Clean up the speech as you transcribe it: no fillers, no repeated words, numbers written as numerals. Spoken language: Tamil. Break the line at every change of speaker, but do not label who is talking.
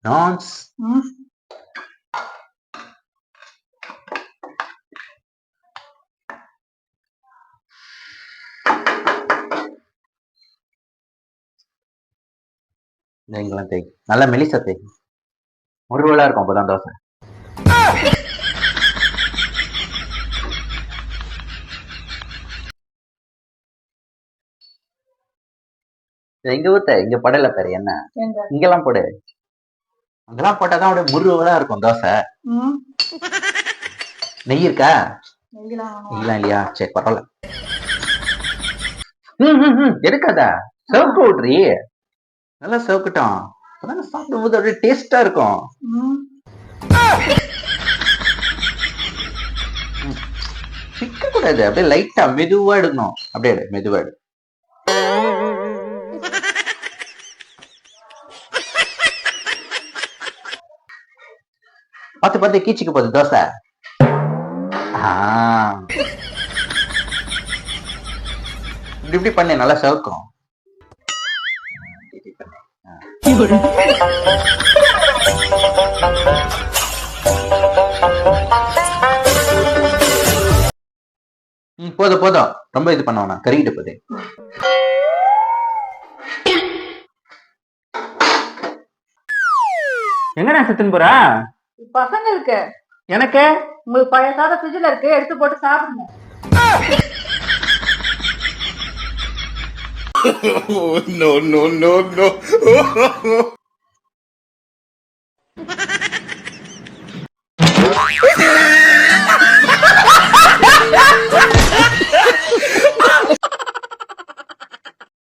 நான்ஸ் இங்கெல்லாம் தேய் நல்லா மெலிசா தேய் முருவலா இருக்கும் அப்பதான் தோசை. இங்க ஊத்த இங்க படல பாரு என்ன இங்கெல்லாம் போடு. அங்கெல்லாம் போட்டாதான் அப்படியே முருவலா இருக்கும் தோசை. நெய் இருக்கா? நெய்லாம் இல்லையா? சரி பரவாயில்ல. எடுக்காதா சவுக்கு விட்றி நல்லா சவுக்கட்டும். அப்பதான் சாப்பிடும்போது அப்படியே டேஸ்டா இருக்கும். சிக்க கூடாது, அப்படியே லைட்டா மெதுவா எடுக்கணும். அப்படியே மெதுவா எடு. பார்த்து பார்த்து கீச்சுக்கு போகுது தோசை. இப்படி இப்படி பண்ணு நல்லா சவுக்கும். போதும் போதும் ரொம்ப இது பண்ணுவானா கறிக்கிட்டு போதே. எங்கடா சுத்தன் போறா?
பசங்களுக்கு.
எனக்கு
உங்களுக்கு பழைய சாதம் ஃப்ரிட்ஜ்ல இருக்கு, எடுத்து போட்டு சாப்பிடுங்க.
No, no, no, no.